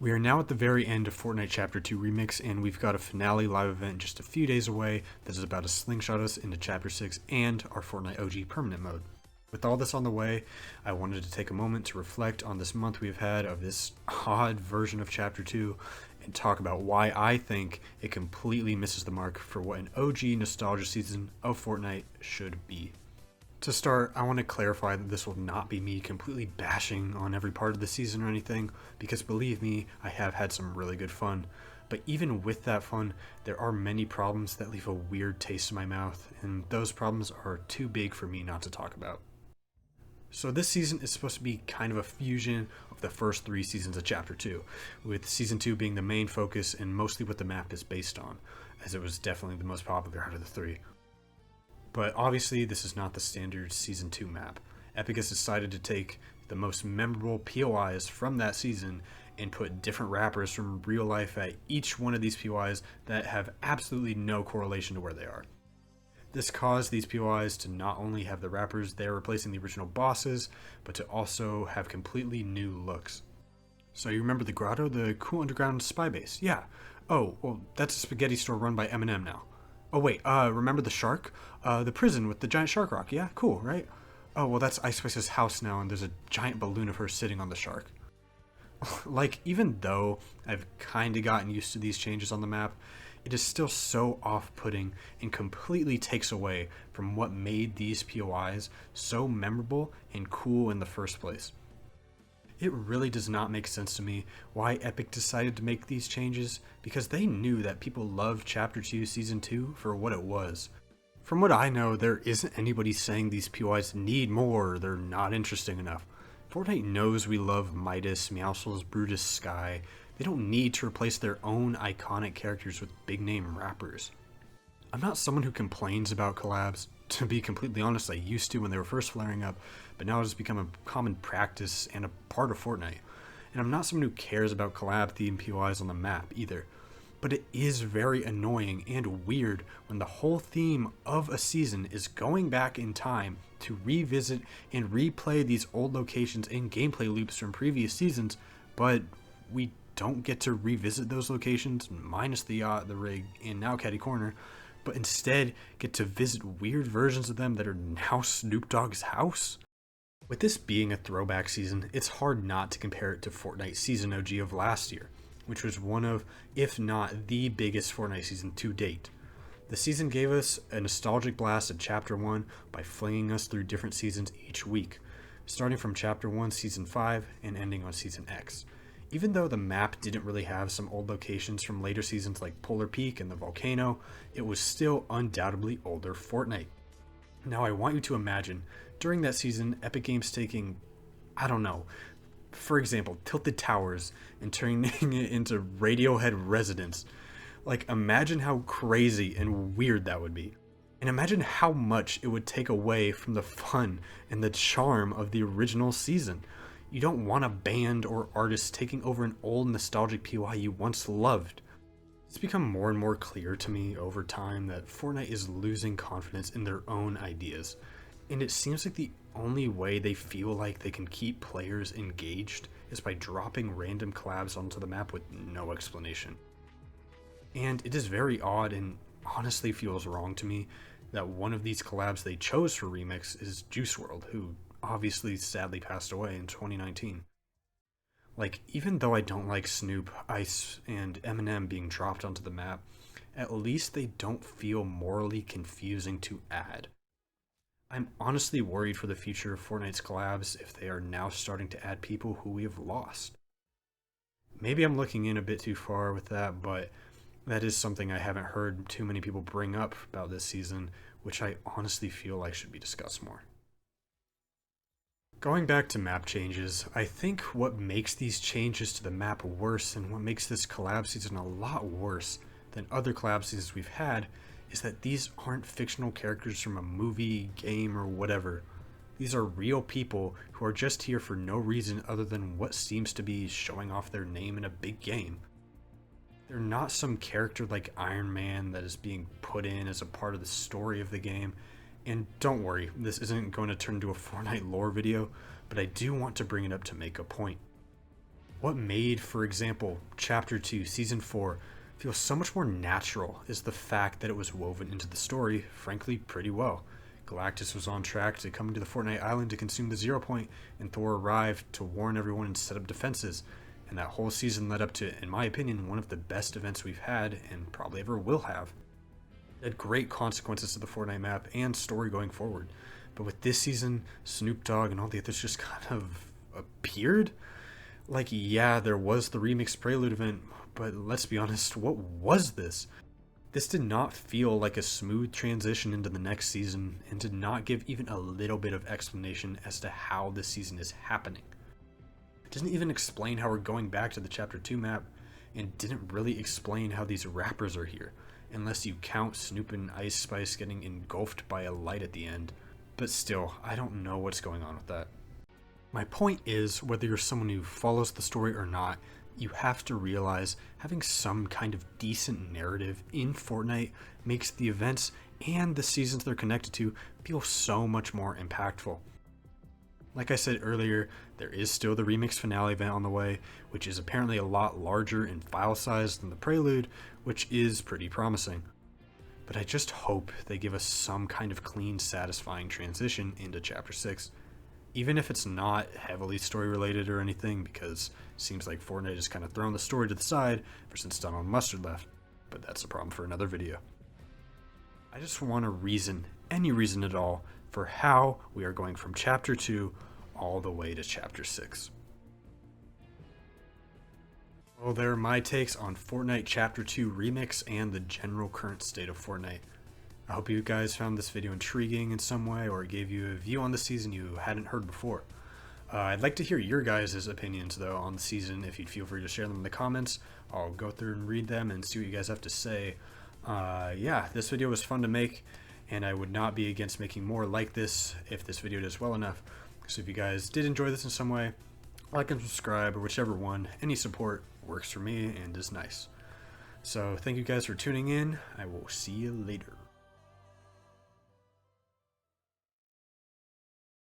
We are now at the very end of Fortnite Chapter 2 Remix, and we've got a finale live event just a few days away that is about to slingshot us into Chapter 6 and our Fortnite OG permanent mode. With all this on the way, I wanted to take a moment to reflect on this month we've had of this odd version of Chapter 2 and talk about why I think it completely misses the mark for what an OG nostalgia season of Fortnite should be. To start, I want to clarify that this will not be me completely bashing on every part of the season or anything, because believe me, I have had some really good fun. But even with that fun, there are many problems that leave a weird taste in my mouth, and those problems are too big for me not to talk about. So this season is supposed to be kind of a fusion of the first three seasons of Chapter 2, with Season 2 being the main focus and mostly what the map is based on, as it was definitely the most popular out of the three. But obviously this is not the standard Season 2 map. Epic has decided to take the most memorable POIs from that season and put different rappers from real life at each one of these POIs that have absolutely no correlation to where they are. This caused these POIs to not only have the rappers there replacing the original bosses, but to also have completely new looks. So you remember the grotto, the cool underground spy base? Yeah. Oh, well, that's a spaghetti store run by Eminem now. Oh wait, remember the shark? The prison with the giant shark rock, yeah? Cool, right? Oh, well that's Ice Spice's house now and there's a giant balloon of her sitting on the shark. Like, even though I've kinda gotten used to these changes on the map, it is still so off-putting and completely takes away from what made these POIs so memorable and cool in the first place. It really does not make sense to me why Epic decided to make these changes, because they knew that people loved Chapter 2 Season 2 for what it was. From what I know, there isn't anybody saying these POIs need more or they're not interesting enough. Fortnite knows we love Midas, Meowscles, Brutus, Sky. They don't need to replace their own iconic characters with big name rappers. I'm not someone who complains about collabs. To be completely honest, I used to when they were first flaring up, but now it's become a common practice and a part of Fortnite. And I'm not someone who cares about collab themed POIs on the map either. But it is very annoying and weird when the whole theme of a season is going back in time to revisit and replay these old locations and gameplay loops from previous seasons, but we don't get to revisit those locations, minus the yacht, the rig, and now Catty Corner, but instead get to visit weird versions of them that are now Snoop Dogg's house. With this being a throwback season, it's hard not to compare it to Fortnite Season OG of last year, which was one of, if not the biggest Fortnite season to date. The season gave us a nostalgic blast at Chapter 1 by flinging us through different seasons each week, starting from Chapter 1 Season 5 and ending on Season X. Even though the map didn't really have some old locations from later seasons like Polar Peak and the volcano, it was still undoubtedly older Fortnite. Now I want you to imagine, during that season, Epic Games taking, I don't know, for example, Tilted Towers and turning it into Radiohead Residence. Like, imagine how crazy and weird that would be. And imagine how much it would take away from the fun and the charm of the original season. You don't want a band or artist taking over an old nostalgic POI you once loved. It's become more and more clear to me over time that Fortnite is losing confidence in their own ideas, and it seems like the only way they feel like they can keep players engaged is by dropping random collabs onto the map with no explanation. And it is very odd and honestly feels wrong to me that one of these collabs they chose for Remix is Juice WRLD, who obviously sadly passed away in 2019. Like, even though I don't like Snoop, Ice, and Eminem being dropped onto the map, at least they don't feel morally confusing to add. I'm honestly worried for the future of Fortnite's collabs if they are now starting to add people who we have lost. Maybe I'm looking in a bit too far with that, but that is something I haven't heard too many people bring up about this season, which I honestly feel like should be discussed more. Going back to map changes, I think what makes these changes to the map worse and what makes this collab season a lot worse than other collab seasons we've had is that these aren't fictional characters from a movie, game, or whatever. These are real people who are just here for no reason other than what seems to be showing off their name in a big game. They're not some character like Iron Man that is being put in as a part of the story of the game. And don't worry, this isn't going to turn into a Fortnite lore video, but I do want to bring it up to make a point. What made, for example, Chapter 2, Season 4 feel so much more natural is the fact that it was woven into the story, frankly, pretty well. Galactus was on track to come into the Fortnite island to consume the Zero Point, and Thor arrived to warn everyone and set up defenses. And that whole season led up to, in my opinion, one of the best events we've had and probably ever will have. It had great consequences to the Fortnite map and story going forward. But with this season, Snoop Dogg and all the others just kind of appeared. Like, yeah, there was the remix prelude event, but let's be honest, what was this? This did not feel like a smooth transition into the next season and did not give even a little bit of explanation as to how this season is happening. It doesn't even explain how we're going back to the Chapter 2 map, and didn't really explain how these rappers are here, unless you count Snoop and Ice Spice getting engulfed by a light at the end. But still, I don't know what's going on with that. My point is, whether you're someone who follows the story or not, you have to realize having some kind of decent narrative in Fortnite makes the events and the seasons they're connected to feel so much more impactful. Like I said earlier, there is still the remix finale event on the way, which is apparently a lot larger in file size than the prelude, which is pretty promising. But I just hope they give us some kind of clean, satisfying transition into Chapter 6. Even if it's not heavily story related or anything, because it seems like Fortnite has kind of thrown the story to the side ever since Donald Mustard left, but that's a problem for another video. I just want a reason, any reason at all, for how we are going from Chapter 2 all the way to Chapter 6. Well, there are my takes on Fortnite Chapter 2 Remix and the general current state of Fortnite. I hope you guys found this video intriguing in some way, or it gave you a view on the season you hadn't heard before. I'd like to hear your guys' opinions, though, on the season. If you'd feel free to share them in the comments, I'll go through and read them and see what you guys have to say. Yeah, this video was fun to make, and I would not be against making more like this if this video does well enough. So if you guys did enjoy this in some way, like and subscribe, or whichever one. Any support works for me and is nice. So thank you guys for tuning in. I will see you later.